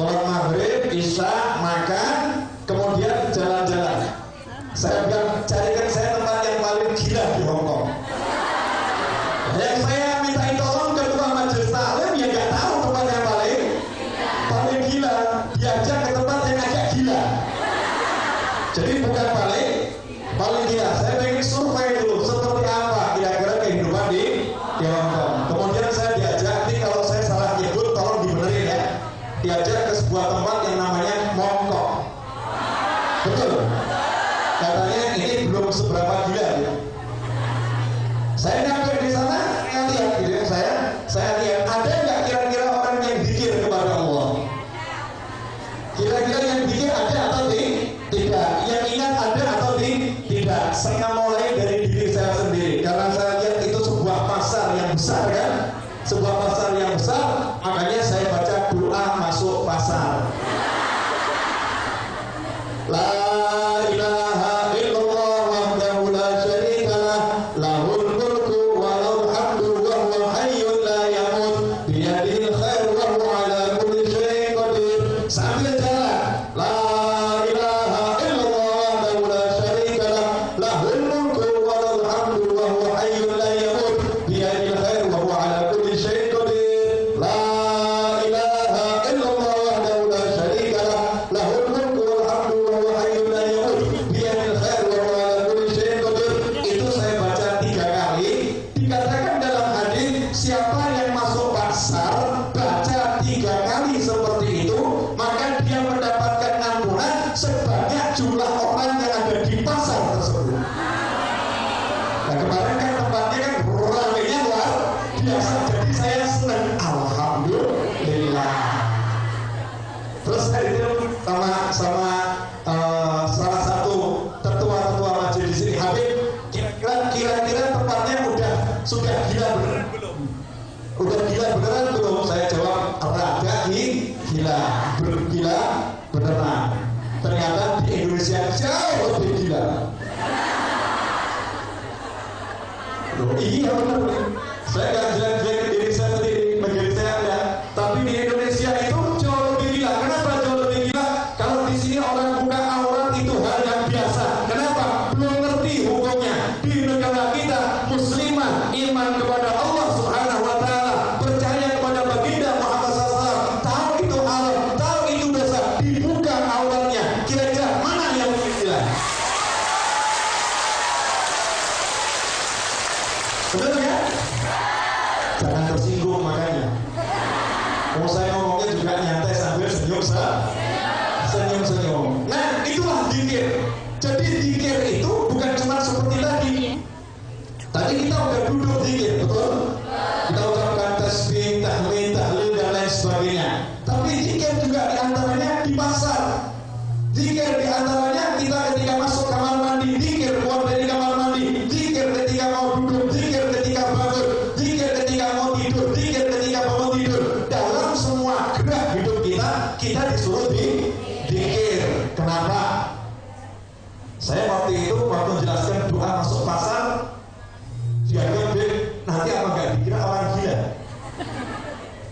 sholat maghrib, isya, makan, kemudian jalan-jalan. Saya bilang, carikan saya tempat yang paling gila di Hongkong. Yang saya minta tolong ketua majelis taklim, ya nggak tahu tempat yang paling gila. Diajak ke tempat yang agak gila. Jadi bukan paling gila. Saya pengen survei dulu seperti apa kira-kira kehidupan di Hongkong. Kemudian saya diajak, nanti kalau saya salah nyebut tolong dibenerin ya. Diajak ke sebuah tempat yang namanya Mongkok. Betul. Katanya ini belum seberapa gila ya. Saya nyampe di sana, lihat gitu ya, saya lihat ada nggak kira-kira orang yang zikir kepada Allah? Kira-kira yang zikir ada atau tidak? Yang ingat ada atau tidak? Saya mulai dari diri saya sendiri karena saya lihat itu sebuah pasar yang besar kan, sebuah pasar yang besar, makanya saya baca doa masuk pasar. La ilaha illallah wahdahu la syarika lah, lahul mulku wa lahul hamdu wa huwa hayyun la yamut, biyadihil khair wa huwa ala kulli syai'in qadir. Sambil jalan, la ilaha illallah wahdahu la syarika lah, lahul mulku wa lahul hamdu wa huwa hayyun la yamut, biyadihil khair wa huwa ala kulli syai'in qadir. La ilaha illallah wahdahu la syarika lah, lahul mulku wal hamdu wa huwa hayyun la yamut, biyadihil khair wa huwa ala kulli syai'in qadir. Itu saya baca 3 kali. Dikatakan dalam hadis, siapa yang masuk pasar baca 3 kali seperti itu, maka dia mendapatkan ampunan sebanyak jumlah orang yang ada di pasar tersebut. Nah kemarin kan tempatnya kan ramainya luar biasa, jadi saya senang, alhamdulillah. Terus hari itu sama salah satu tetua masjid di sini, Habib, kira-kira tempatnya sudah gila beneran belum? Udah gila beneran belum? Saya jawab, rada gila beneran. Ternyata di Indonesia jauh lebih gila. Loh, iya bener. Saya nggak jelek-jelek ke diri saya sendiri, menjadi saya ada. Tapi di Indonesia itu jauh lebih gila. Kenapa jauh lebih gila? Kalau di sini orang buka aurat itu hal yang biasa. Kenapa? Belum ngerti hukumnya. Di negara kita muslimah, iman kepada Allah Subhanahu wa taala, percaya kepada baginda Muhammad SAW, tahu itu haram, tahu itu dosa, dibuka auratnya. Kira-kira mana yang lebih gila? Betul ya? Jangan tersinggung makanya. Mau saya ngomongnya juga nyantai sambil senyum. Nah itulah zikir. Jadi zikir itu bukan cuma seperti tadi. Tadi kita udah duduk zikir, betul? Kita ucapkan tasbih, tahmid, tahlil dan lain sebagainya. Tapi zikir juga diantaranya di pasar. Zikir diantaranya kita ketika masuk kamar mandi, zikir keluar dari kamar mandi, zikir ketika mau duduk, zikir ketika bangun, zikir ketika mau tidur, zikir ketika bangun tidur. Dalam semua gerak hidup kita disuruh zikir. Kenapa? Saya waktu menjelaskan doa masuk pasar, dianggap nanti apa gak dikira orang gila.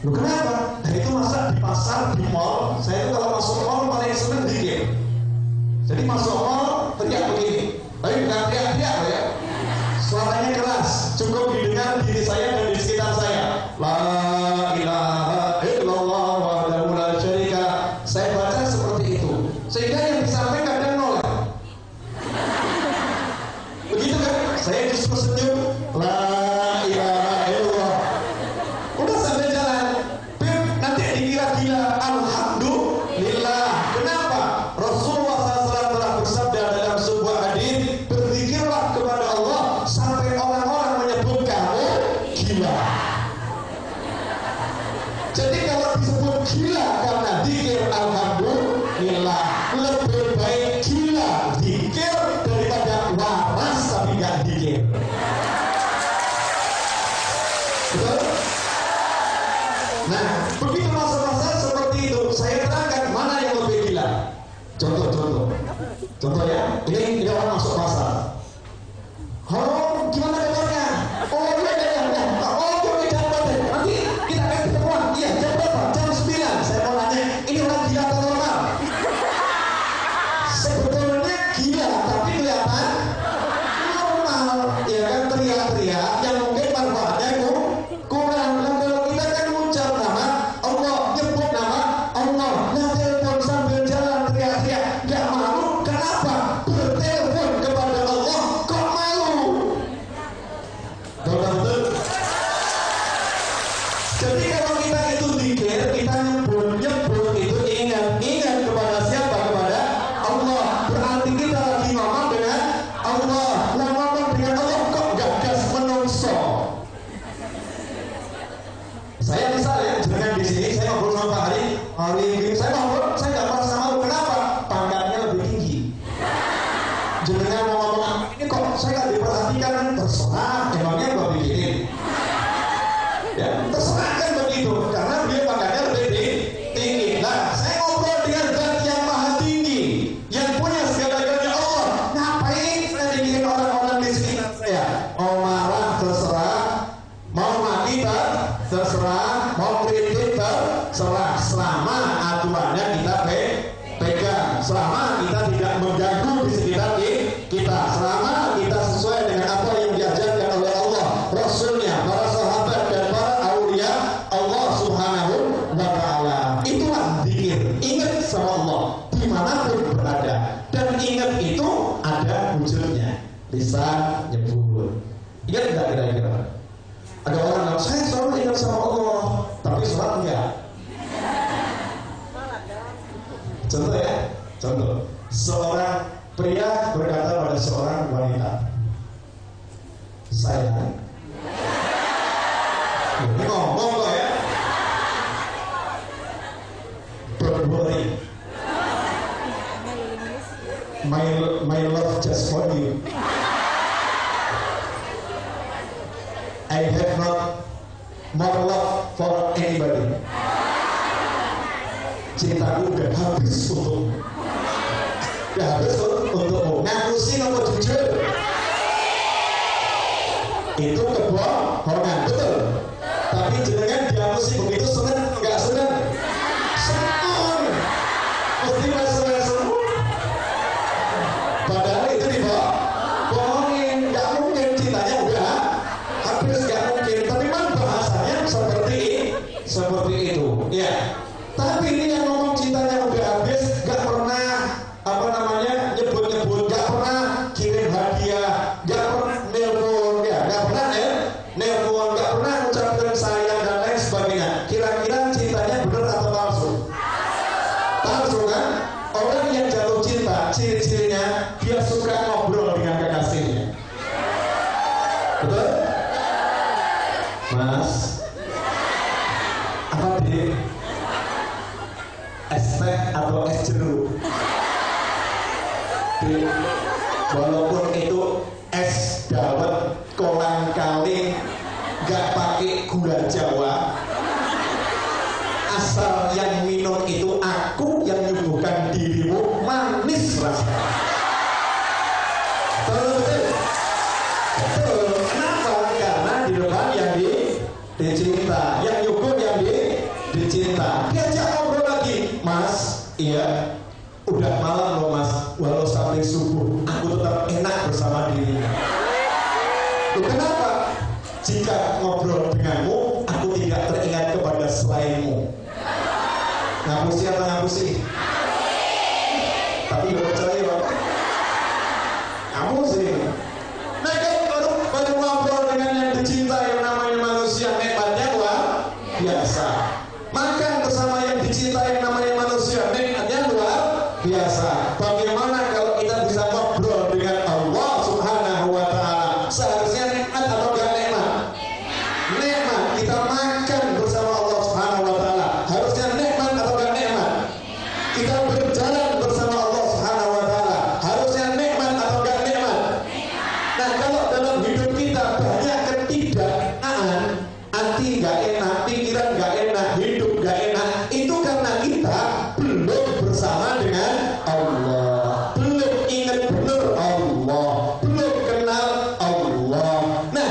Loh kenapa? Dan itu masa di pasar, di mall, saya itu kalau masuk mall paling seneng zikir. Jadi masuk mall teriak begini, tapi bukan teriak-teriak ya, suaranya keras, cukup didengar diri saya dan di sekitar saya. La ilaha illallah wahdahu la syarika lah. Saya baca seperti itu, sehingga yang disampaikan kadang nolak. Begitu kan? Saya justru senyum, la ilaha illallah. Udah sampai jalan, Beb, nanti dikira gila. Alhamdulillah. Kenapa? Rasulullah SAW telah bersabda dalam sebuah hadis, berzikirlah kepada Allah sampai orang-orang menyebut kamu gila. Jadi kalau disebut gila karena zikir, alhamdulillah. Lebih baik gila zikir daripada waras tapi gak zikir. Betul? Nah, begitu masa-masa seperti itu, saya terangkan mana yang lebih gila. Contoh ya, ini orang masuk pasar. Oh, gimana kabarnya? Oh, iya. Oh, oke, dapat deh. Nanti kita akan ketemuan. Iya, jam berapa? Jam 9. Saya mau nanya, ini orang Saya misalnya dengan di sini saya ngobrol sama Pak Hari ini saya ngobrol, saya nggak merasa malu. Kenapa? Pangkatnya lebih tinggi. Jenengan mau ngomong ini kok saya nggak diperhatikan, terserah, emangnya gua bikinin. Ya, terserah kan begitu, karena dia pangkatnya lebih tinggi. Nah, saya ngobrol dengan zat yang maha tinggi, yang punya segala-galanya Allah. Ngapain saya dikirim orang-orang di sekitar saya? Mau marah terserah, mau mati terserah, mau kritik terserah, selama aturannya kita pegang, selama kita tidak mengganggu di sekitar kita, selama kita sesuai dengan apa yang diajarkan oleh Allah, Rasulnya, para sahabat dan para aulia Allah Subhanahu wa Ta'ala. Itulah zikir. Ingat sama Allah dimanapun berada, dan ingat itu ada wujudnya, bisa nyebut. Ingat nggak kira-kira? Ada orang yang saya selalu ingat sama Allah, tapi sholat enggak. Contoh ya, contoh. Seorang pria berkata pada seorang wanita, sayang, ini ngomong kok ya, don't worry, my love just for you. I have not more love for anybody. Cintaku udah habis untukmu. Udah habis untukmu. Ngakusin apa jujur? Itu kebohongan, betul. Tapi jenengan diakusi begitu seneng, enggak seneng? Seneng. Mesti seneng. Padahal itu dibohongin. Enggak mungkin cintanya udah habis, gak mungkin. Tapi memang bahasanya seperti itu ya. Tapi ini yang ngomong cintanya udah habis, gak pernah nyebut-nyebut, gak pernah kirim hadiah, gak pernah nelpon, ya gak pernah nelpon, gak pernah ucapkan sayang dan lain sebagainya. Kira-kira cintanya benar atau palsu? Palsu kan? Orang yang jatuh cinta, ciri-cirinya dia suka ngobrol dengan kekasihnya. Betul? Mas, apa di es teh atau es jeruk? Walaupun itu es dawet kolang kaling, gak pakai gula Jawa, asal yang minum itu aku, yang nyuguhkan dirimu, manis rasanya. Betul. Kenapa? Karena di depan yang dicinta, yang nyuguh yang dicinta. Diajak ngobrol lagi, Mas, iya, udah malam loh Mas, walau sampai subuh, aku tetap enak bersama dirimu. Kenapa? Jika ngobrol denganmu, aku tidak teringat kepada selainmu. Ngapusi apa ngapusi? Tapi gak percaya Bapak. Ngapusi. Nah kalau baru ngobrol dengan yang dicinta, yang namanya manusia, nikmatnya luar biasa. Makan bersama yang dicinta, yang namanya manusia, nikmatnya luar biasa. Bagaimana kalau kita bisa ngobrol dengan Allah Subhanahu wa Ta'ala? Seharusnya nikmat atau gak nikmat? Nikmat. Kita makan bersama Allah Subhanahu wa Ta'ala, harusnya nikmat atau gak nikmat? Kita berjalan bersama Allah Subhanahu wa Ta'ala, harusnya nikmat atau gak nikmat? Nah, kalau dalam hidup kita banyak ketidaknaan, hati gak enak, pikiran gak enak, hidup gak enak, itu karena kita belum bersama dengan Allah, belum ingat benar Allah, belum kenal Allah. Nah,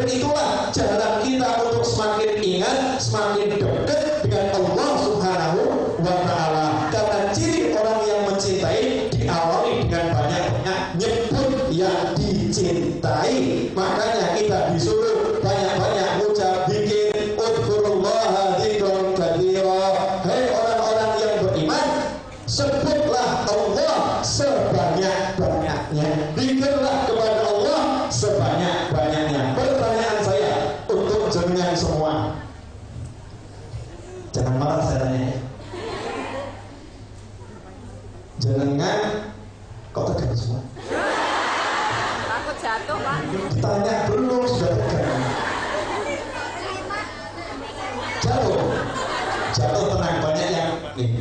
itulah jalan kita untuk semakin ingat, semakin dekat dengan Allah Subhanahu wa Ta'ala. Karena ciri orang yang mencintai diawali dengan banyak-banyak nyebut yang dicintai. Makanya kita disuruh banyak-banyak ucap zikir, udzurullaha dzikran katsira. Hei orang-orang yang beriman, sebutlah Allah sebanyak-banyaknya, zikirlah kepada Allah sebanyak-banyaknya. Pertanyaan saya untuk jenengan semua, jangan marah saya tanya. Jenengan kok tegang semua? Takut jatuh Pak. Ditanya belum sudah tegang. Jatuh tenang, banyak yang nih.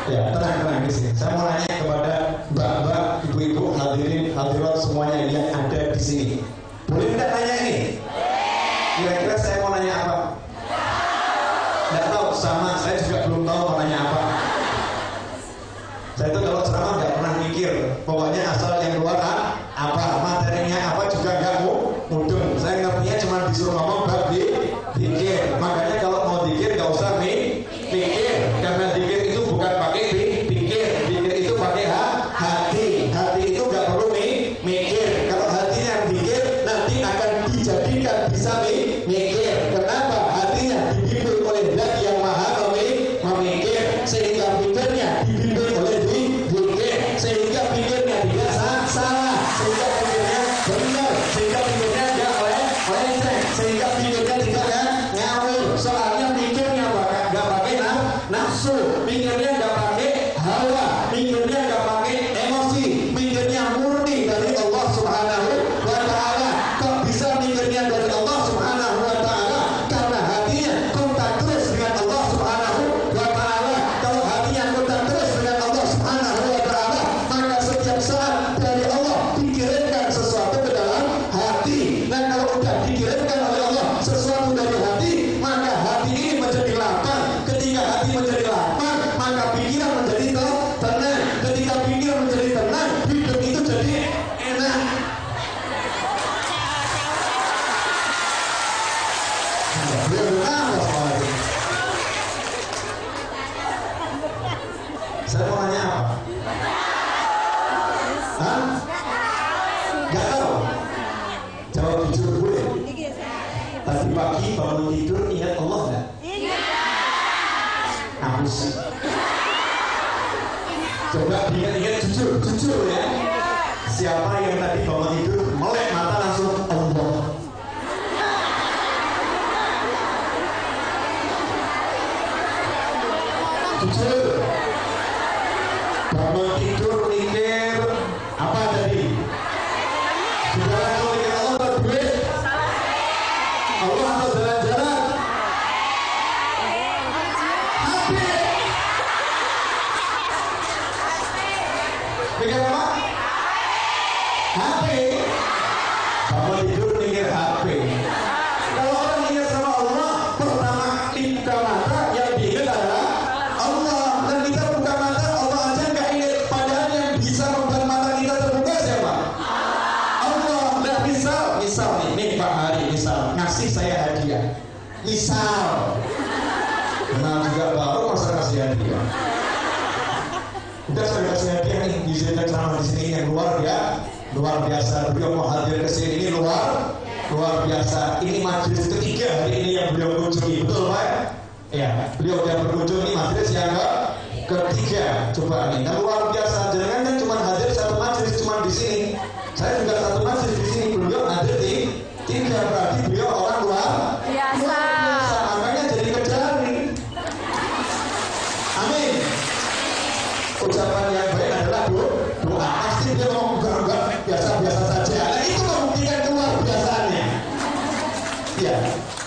Ya, tenang di sini. Saya mau nanya kepada mbak-mbak, ibu-ibu, hadirin, hadirat semuanya yang ada di sini. Boleh tidak nanya ini? Kira-kira saya mau nanya apa? Tidak tahu, sama. Saya juga belum tahu mau nanya apa. Saya itu kalau ceramah nggak pernah mikir. Pokoknya asal yang keluar apa, materinya apa juga nggak mudeng. Saya ngertinya cuma disuruh ngomong bab dikir. Makanya kalau mau dikir nggak usah mikir, karena dikir itu bukan pakai pikir itu pakai hati. Hati itu nggak perlu mikir. Kalau hatinya pikir nanti akan dijadikan bisa mikir. Kenapa? Hatinya dibimbing oleh Zat yang maha memikir, sehingga pikirnya dibimbing oleh dikir, sehingga pikirnya tidak salah, sehingga pikirnya benar, sehingga pikirnya nggak melenceng, sehingga pikirnya tidak ngawur. Soalnya pikirnya nggak pakai nafsu, pikirnya nggak pakai hawa, pikirnya nggak pakai emosi, pikirnya murni dari Allah Subhanahu wa Ta'ala. Kok bisa pikirnya dari Allah Subhanahu wa Ta'ala? Karena hatinya kontak terus dengan Allah Subhanahu wa Ta'ala. Kalau hatinya kontak terus dengan Allah Subhanahu wa Ta'ala, maka setiap saat dari Allah dikirimkan sesuatu ke dalam hati. Dan kalau sudah dikirimkan oleh Allah sesuatu dari hati, maka hati ini menjadi lapang. Ketika hati menjadi lapang, maka pikiran menjadi tenang. Ketika pikiran menjadi tenang, hidup itu jadi enak. Saya mau nanya apa? Hah? Gak tahu? Jawab jujur boleh? Tadi pagi bangun tidur ingat Allah gak? Aku sih. Coba ingat jujur ya. Siapa yang tadi bangun tidur melek mata langsung Allah? Jujur. Bangun tidur mikir apa tadi? Sudah langsung mikir Allah atau duit? Allah atau jalan-jalan? HP. Mikir apa? HP. Bangun tidur mikir HP. Kalau orang ingat sama Allah, pertama buka mata yang diingat adalah Allah. Dan kita buka mata, Allah aja nggak ingat. Padahal yang bisa membuat mata kita terbuka siapa? Allah. Dan misal nih Pak Hari, misal ngasih saya hadiah. Misal, kenal juga baru masa kasih hadiah. Udah saya kasih hadiah nih, bisa ceramah di sini yang luar biasa. Beliau mau hadir ke sini ini luar biasa. Ini majelis ketiga hari ini yang beliau kunjungi, betul Pak? Ya, beliau yang berkunjung ini majelis yang ketiga. Coba nih, nah, luar biasa. Jangan kan cuma hadir satu majelis cuma di sini. Saya juga satu majelis di sini. Beliau hadir di tiga, berarti beliau orang luar biasa. Makanya jadi kejar nih. Amin. Ucapan yang baik adalah doa. Pasti dia mau enggak biasa-biasa saja. Nah, itu membuktikan keluar biasaannya. Ya,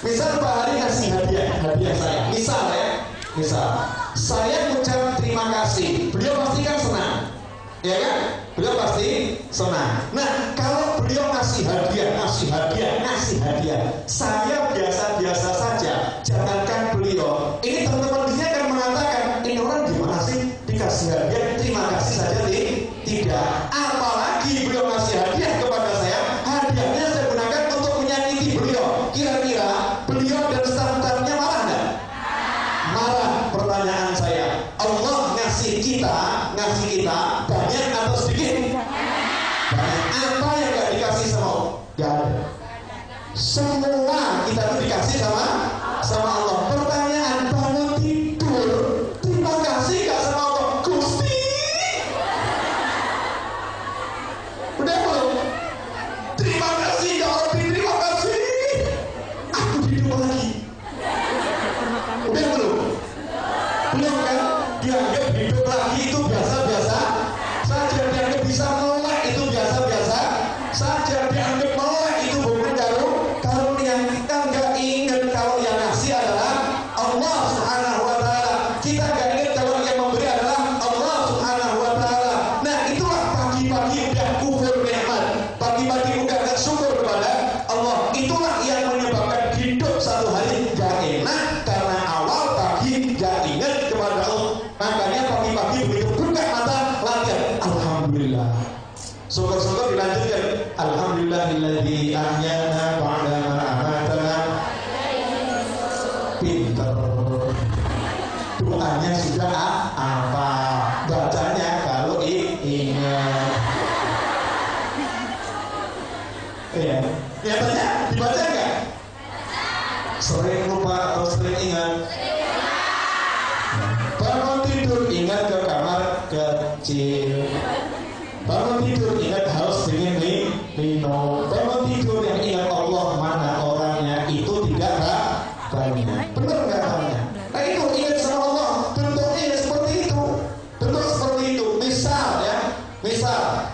misal Pak Hari kasih hadiah saya. Misal saya ucap terima kasih. Beliau pasti kan senang, ya kan? Beliau pasti senang. Nah, kalau beliau ngasih hadiah, saya biasa-biasa saja. Jangankan beliau, ini teman-teman di sini akan mengatakan, ini orang gimana sih dikasih hadiah, terima kasih saja tidak. Apalagi beliau ngasih hadiah kepada saya, hadiahnya saya gunakan untuk menyakiti beliau. Kira-kira beliau dan staf-stafnya marah nggak? Marah. Pertanyaan saya, Allah ngasih kita banyak atau sedikit? Banyak. Apa yang nggak dikasih sama Allah? Gak ada. Semua kita tuh dikasih sama Allah. Pertanyaan, bangun tidur terima kasih gak sama Allah? Gusti, udah belum? Terima kasih ya Rabbi, terima kasih. Aku hidup lagi. Udah belum? Belum kan? Dianggap hidup lagi itu biasa-biasa saja. Dianggap bisa melek itu biasa-biasa saja. Dianggap melek itu bukan karunia. Kita nggak ingat kalau Alhamdulillahilladzi ahyana ba'da ma amatana. Pinter. Doanya sudah apa? Bacanya kalau ingat. Iya. Nyatanya dibaca nggak? Sering lupa atau sering ingat? Bangun tidur ingat ke kamar kecil. Bangun tidur ingat haus dingin minum. Bangun tidur yang ingat Allah mana orangnya itu tidak banyak. Benar nggak banyak? Nah itu ingat sama Allah. Bentuknya ya seperti itu. Bentuk seperti itu. Misal ya, misal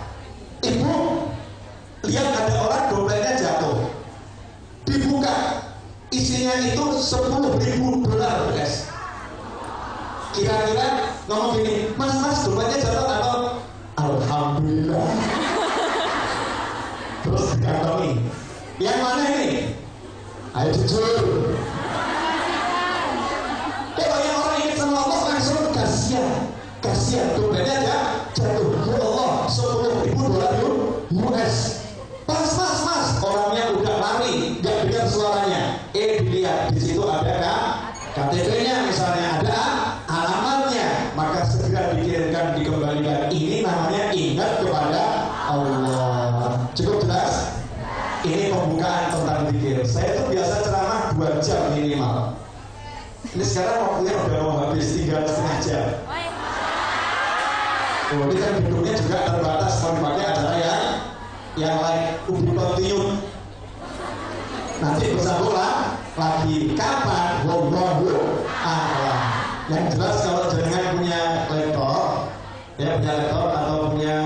ibu lihat ada orang dompetnya jatuh, dibuka, isinya itu 10.000 dolar, guys. Kira-kira ngomong gini, mas dompetnya jatuh atau alhamdulillah. Terus dikantongi, yang mana ini? Ayo jujur. Kalau yang orang ingat sama Allah langsung kasihan dompetnya aja jatuh. Ya Allah, 10.000 dolar US. Mas, orangnya udah lari, nggak dengar suaranya. Dilihat di situ ada KTP-nya, misalnya ada alamatnya, maka segera dikirimkan, dikembalikan. Ini namanya ingat kepada Allah. Cukup jelas? Ini pembukaan tentang zikir. Saya tuh biasa ceramah 2 jam minimal. Ini sekarang waktunya udah mau habis, tinggal setengah jam. Oh, ini kan gedungnya juga terbatas, kalau dipakai acara yang lain. Ubi kontinuum. Nanti bersambung lagi. Kapan? Wallahu a'lam. Yang jelas kalau jangan punya laptop, ya punya laptop atau punya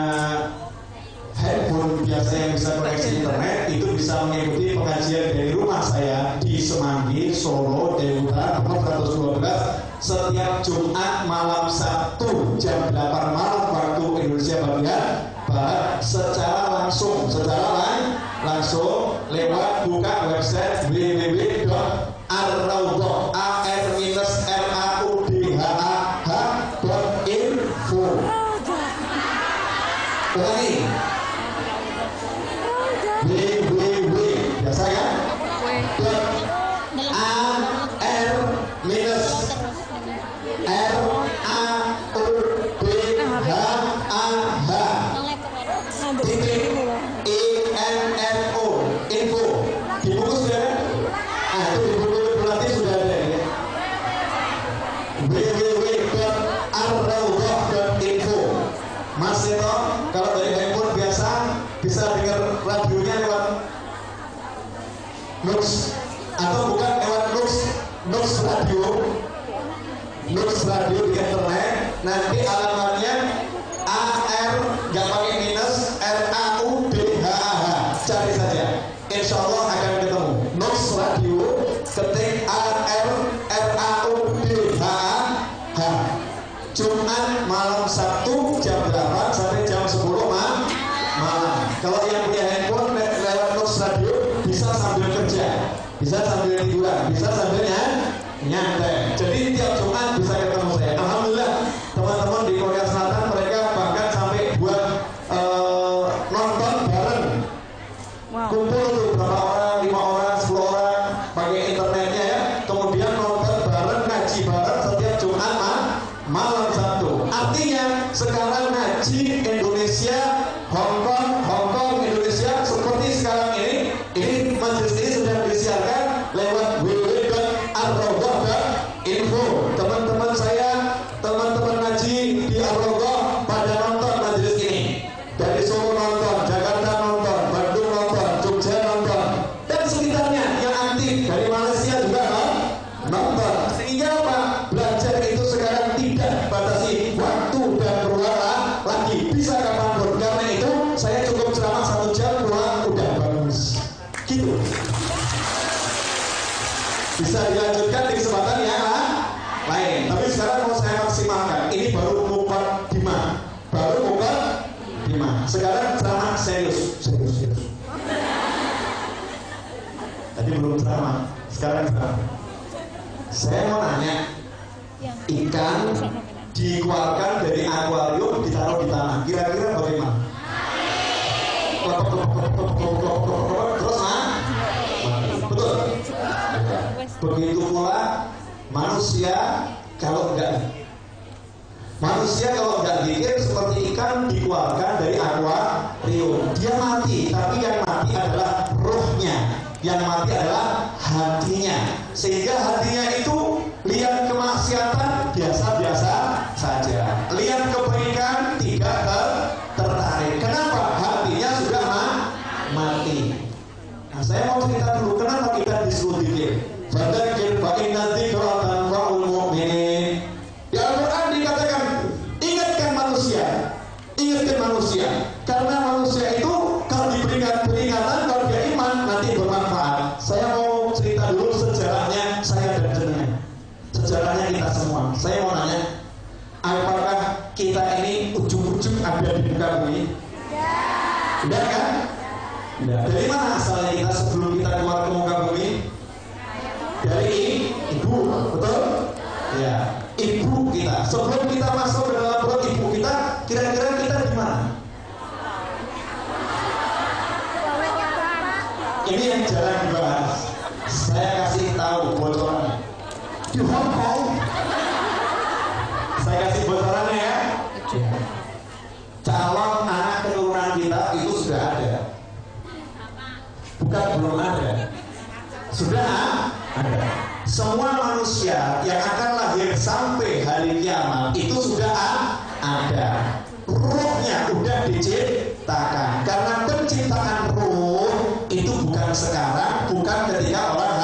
handphone biasa yang bisa koneksi internet, itu bisa mengikuti pengajian dari rumah saya di Semanggi, Solo, Dewi Utara, nomor 112 setiap Jumat malam Sabtu jam 8 malam waktu Indonesia Barat secara langsung lewat buka website www.ar-raudhah.info. Ulangi. www biasa kan? .ar-raudhah.info. Info. Di buku sudah ada? Itu di buku pelatih sudah ada ya. www.ar-raudhah.info. Mas Seto, kalau dari handphone biasa bisa dengar radionya lewat Nux atau bukan lewat Nux radio di internet. Nanti alamatnya AR nggak pakai minus RAUDHAH. Cari saja, insya Allah akan ketemu. Nux radio ketik AR-RAUDHAH. Jumat malam Sabtu jam 8 sampai jam 10 malam. Kalau yang punya handphone lewat Nux radio bisa sambil kerja, bisa sambil liburan, bisa sambil nyantai. Jadi tiap Jumat bisa ketemu saya. Alhamdulillah teman-teman di Korea Selatan mereka bahkan sampai buat nonton bareng. Kumpul tuh berapa orang, 5 orang, 10 orang pakai internetnya ya. Kemudian nonton bareng, ngaji bareng setiap Jumat malam Sabtu. Artinya sekarang ngaji Indonesia, Hong Kong Indonesia seperti sekarang ini majelis ini sudah disiarkan lewat www.ar-raudhah.info. Teman-teman saya, teman-teman ngaji di Ar-Raudhah pada nonton majelis ini. Dari Solo nonton, Jakarta nonton, Bandung nonton, Jogja nonton, dan sekitarnya yang aktif dari Malaysia juga nonton. Sehingga apa? Belajar itu sekarang tidak batasi waktu dan ruang lagi, bisa kapanpun. Karena itu saya cukup ceramah 1 jam ruang udah bagus. Gitu. Bisa dilanjutkan di kesempatan yang lain. Tapi sekarang mau saya maksimalkan. Ini baru mukadimah. Sekarang ceramah serius. Tadi belum ceramah. Sekarang ceramah. Saya mau nanya, ikan dikeluarkan dari akuarium ditaruh di tanah, kira-kira bagaimana? terus mati. Betul. Begitu pula manusia kalau enggak zikir seperti ikan dikeluarkan dari akuarium. Dia mati, tapi yang mati adalah rohnya. Yang mati adalah hatinya. Sehingga hatinya itu lihat kemaksiatan biasa-biasa saja. Lihat kebaikan tidak tertarik. Kenapa? Hatinya sudah mati. Nah, saya mau cerita dulu kenapa kita disuruh zikir. Fadzakir fa inna dzikra tanfa'ul mu'minin. Di Al-Quran dikatakan ingatkan manusia, karena manusia itu kalau diberikan peringatan, kalau dia iman nanti bermanfaat. Saya mau cerita dulu sejarahnya saya dan jenengan, sejarahnya kita semua. Saya mau nanya, apakah kita ini ujung-ujung ada di muka bumi? Tidak kan? Tidak. Dari mana asalnya kita sebelum kita keluar ke muka bumi? Dari ibu, betul? Ya, ibu kita. Sebelum kita masuk ke dalam perut ibu kita, kira-kira kita di mana? Ini yang jarang dibahas. Saya kasih tahu bocorannya. Di Hong Kong. Saya kasih bocorannya ya. Calon anak keturunan kita itu sudah ada. Bukan belum ada. Sudah ada. Semua manusia yang akan lahir sampai hari kiamat itu sudah ada. Ruhnya sudah diciptakan. Karena penciptaan ruh itu bukan sekarang, bukan ketika orang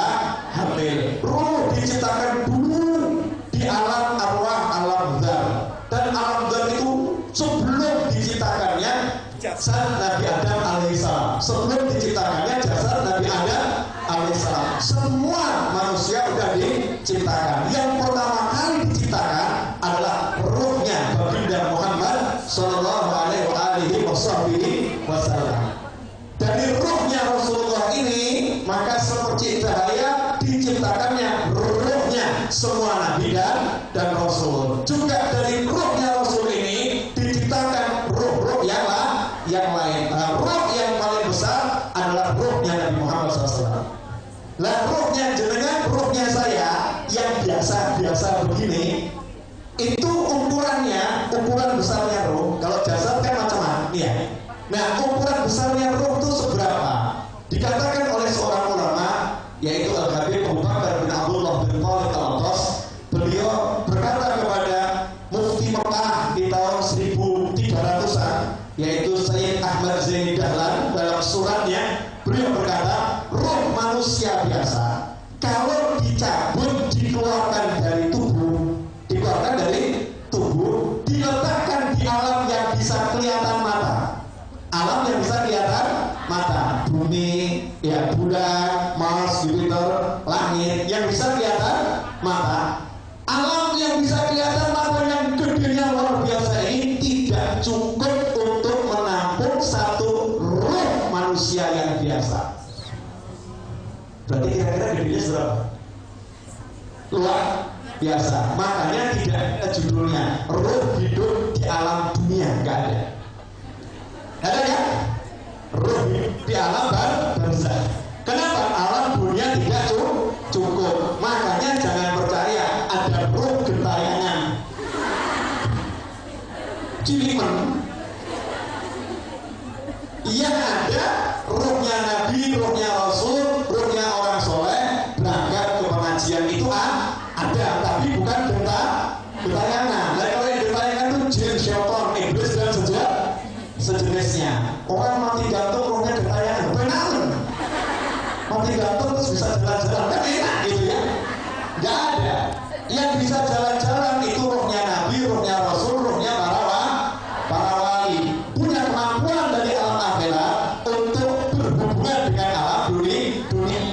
hamil. Ruh diciptakan dulu di alam arwah, alam dzar. Dan alam dzar itu sebelum diciptakannya jasad Nabi Adam alaihissalam. Sebelum diciptakannya jasad Nabi Adam alaihissalam. Semua manusia sudah diciptakan. Yang pertama kali diciptakan adalah ruhnya baginda Muhammad sallallahu alaihi wasallam. Dari ruhnya Rasulullah ini, maka seperti cahaya diciptakannya ruhnya semua nabi dan rasul. Juga dari ruhnya Rasul ini diciptakan ruh-ruh yang lain. Ruh yang paling besar adalah ruhnya Nabi Muhammad SAW. Lah ruhnya jenengan, ruhnya saya yang biasa-biasa begini, itu ukurannya, ukuran besarnya ruh. Kalau jasad kan macam-macam ya. Nah, ukuran besarnya ruh itu seberapa? Dikatakan oleh seorang ulama, yaitu Al-Habib Abu Bakar bin Abdullah bin Thalib Al-Atas. Beliau berkata kepada Mufti Mekah di tahun 1300-an, yaitu Sayyid Ahmad Zaini Dahlan, dalam suratnya beliau berkata, ruh manusia biasa kalau dicabut, dikeluarkan dari tubuh, diletakkan di alam yang bisa kelihatan mata. Alam yang bisa kelihatan mata, bumi, ya bulan, Mars, Jupiter, langit yang bisa kelihatan mata. Alam yang bisa kelihatan mata yang gedenya luar biasa ini tidak cukup untuk menampung satu ruh manusia yang biasa. Berarti kira-kira gedenya berapa? Luar biasa. Makanya tidak ada judulnya ruh hidup di alam dunia, nggak ada. Ada kan? Ruh di alam barzakh. Kenapa? Alam dunia tidak cukup. Makanya jangan percaya ada ruh gentayangan. Cilimen. Yang ada ruhnya Nabi, ruhnya Rasul, ruhnya orang soleh berangkat ke pengajian itu ada, tapi bukan gentayangan. Nah, kalau yang gentayangan itu jin, syaitan, iblis dan sejenisnya. Orang mati gantung rohnya gentayangan, benar? Mati gantung terus bisa jalan-jalan, kan enak gitu ya? Gak ada. Yang bisa jalan-jalan itu rohnya Nabi, rohnya Rasul, rohnya para wali. Punya kemampuan dari alam akhirat untuk berhubungan dengan alam dunia.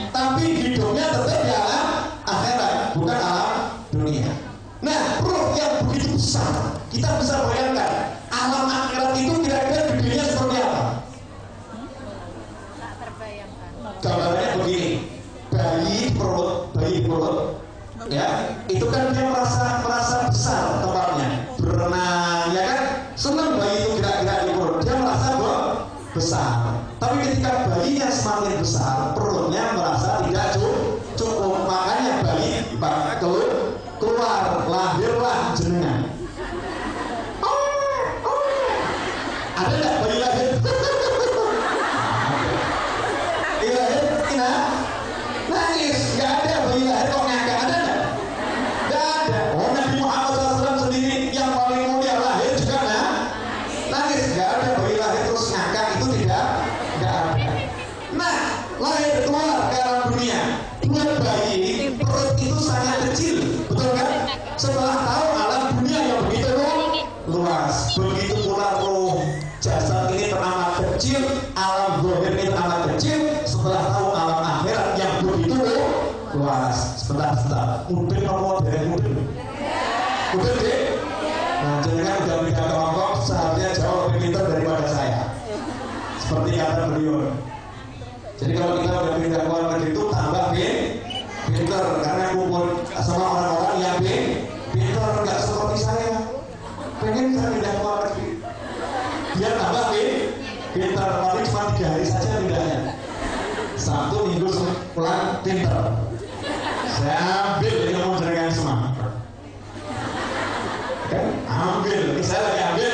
Tapi hidupnya tetap di alam akhirat, bukan alam dunia. Nah, ruh yang begitu besar, kita bisa bayangkan alam akhirat itu kira-kira gedenya seperti apa? Tak terbayangkan. Gambarnya begini, bayi di perut, ya, itu kan dia merasa besar tempatnya, berenang, ya kan, senang bayi itu gerak-gerak di perut, dia merasa besar. Tapi ketika bayinya semakin besar, perutnya merasa tidak cukup, makanya bayi keluar, lahirlah jenengan. Ada nggak bayi lahir? Bayi lahir, nangis, nggak ada bayi lahir kok ngakak, ada nggak? Nggak ada. Oh, Nabi Muhammad SAW sendiri yang paling mulia lahir juga nangis, nggak ada bayi lahir terus ngakak, itu nggak ada. Nah, lahir keluar ke alam dunia, buat bayi perut itu sangat kecil, betul kan? Setelah tahu alam dunia yang begitu luas, begitu pula roh jasad ini teramat kecil, alam zahir ini teramat kecil. Setelah tahu alam akhirat yang begitu luas, sebentar, mungkin kamu dari mungkin deh. Nah, jangan udah pindah ke Hongkong, seharusnya jauh lebih pintar daripada saya. Seperti kata beliau. Jadi kalau kita udah pindah ke luar negeri itu tambah pintar, karena kumpul sama orang-orang yang pintar, nggak seperti saya. Pengen saya pindah ke luar negeri, biar tambah pintar, paling cuma 3 hari saja pindahnya. Sabtu minggu pulang pintar. Saya ambil ilmu jenengan semua. Kan? Ambil, saya lagi ambil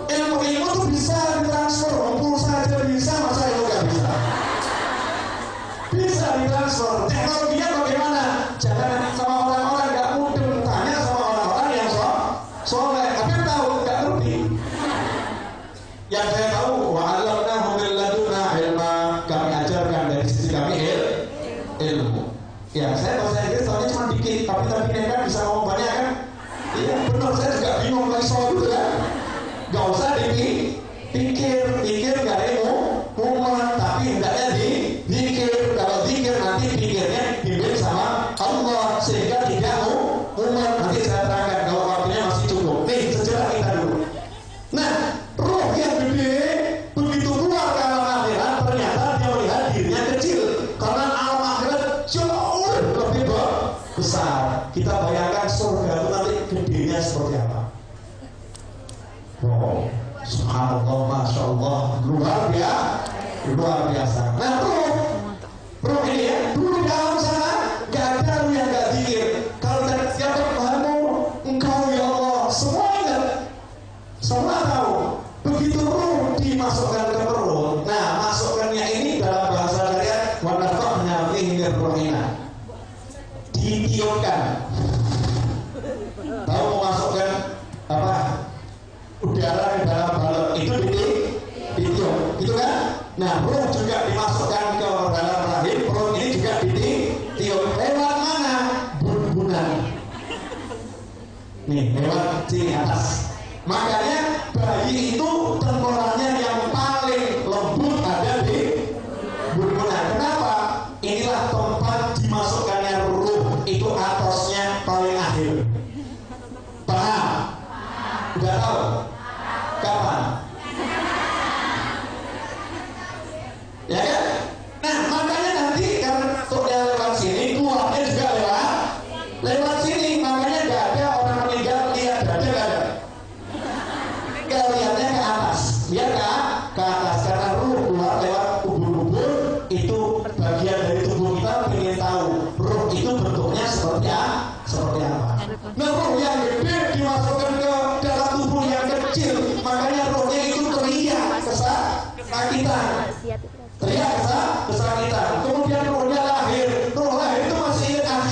ilmu itu bisa ditransfer, pulsa saja bisa, masa itu nggak bisa? Bisa ditransfer. Teknologinya bagaimana? Jangan sama orang-orang nggak mudeng, tanya sama orang-orang yang soleh. Tapi tahu nggak ngerti. Yang saya tahu, wa'allamnahu min ladunna ilma, kami ajarkan dari sisi kami ilmu. Ya, saya bahasa Inggris tahunya cuma dikit, tapi kan bisa ngomong banyak kan? Iya, benar, saya juga bingung lagi soal itu kan. Gak usah pikir gak mumet, tapi hendaknya dipikir. Kalau pikir nanti pikirnya dibimbing sama Allah sehingga tidak mumet. Nanti saya terangkan kalau waktunya masih cukup. Nih, sejarah kita dulu. Nah, roh yang gede begitu keluar ke alam akhirat, ternyata dia melihat dirinya kecil karena alam akhirat jauh lebih besar. Kita bayangkan surga itu nanti gedenya seperti apa. Wow, subhanallah, masya Allah, luar biasa. Nah, roh ini ya, dulu di alam sana nggak ada roh yang nggak zikir. Kalau dari siapa kamu, engkau ya Allah, semua tahu. Begitu roh dimasukkan ke perut, nah masukkannya ini dalam bahasa syariat wanafakna fihi min ruhina, ditiupkan. Tahu memasukkan apa? Udara ke dalam balon itu ditiup, gitu kan? Nah, roh juga dimasukkan ke dalam rahim, perut ini juga ditiup. Lewat mana? Bun-bunan. Nih, lewat sini atas. Makanya bayi itu tengkoraknya yang paling lembut ada di bun-bunan. Kenapa? Inilah tempat dimasukkannya ruh, itu atosnya paling akhir. Paham? Udah tahu? Kapan? Ya kan? Nah, makanya nanti karena tuknya lewat sini, keluarnya juga lewat sini. Makanya gak ada orang meninggal lihat dada, gak ada. Gak lihatnya ke atas, lihat ke atas, karena ruh keluar lewat ubur-ubur. Itu bagian dari tubuh kita ingin tahu ruh itu bentuknya seperti apa. Nah, ruh yang gede dimasukkan ke dalam tubuh yang kecil, makanya rohnya itu teriak kesakitan. Teriak kesakitan. Kemudian rohnya lahir. Roh lahir itu masih ingat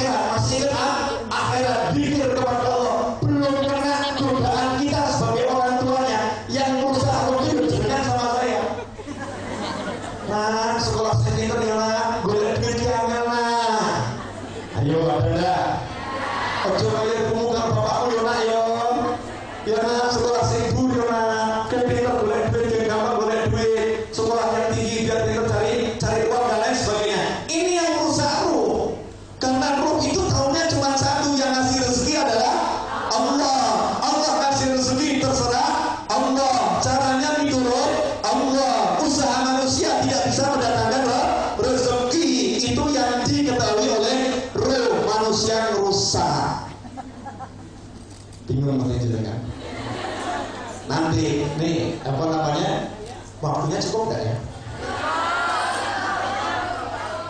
akhirat, zikir kepada Allah. Belum kena godaan kita sebagai orang tuanya yang merusak roh itu dengan sama saya. Nah, sekolah sekitar ya lah, golek duit jangan lah. Ayo ada. Ojo kalian kumukan bapakmu yo nak yo. Ya nak, sekolah 1000 yo nak. Kan pintar golek duit, jangan gampang golek duit. Sekolah yang tinggi biar pintar cari uang dan lain sebagainya. Ini yang merusak ruh. Karena ruh itu tahunya cuma satu, yang ngasih rezeki adalah Allah. Allah kasih rezeki terserah Allah. Caranya diturut Allah. Usaha manusia tidak bisa mendatangkan rezeki. Itu yang diketahui oleh ruh manusia rusak. Bingung makanya kan? Nanti nih apa namanya, waktunya cukup nggak ya?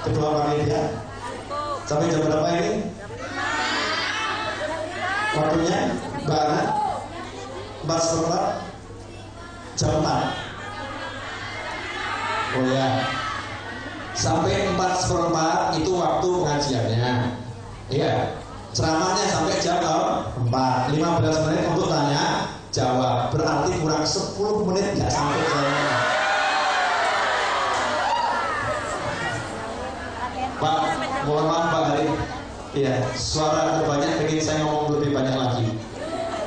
Kedua panitia. Sampai jam berapa ini? Waktunya Mbak Ana 4:15 jam 4. Oh ya, sampai 4:15 itu waktu pengajiannya. Iya, ceramahnya sampai jam 4. 15 menit untuk tanya jawab. Berarti kurang 10 menit nggak sampai jam. Pak, mohon maaf Pak Hari. Iya, suara terbanyak pengen saya ngomong lebih banyak lagi.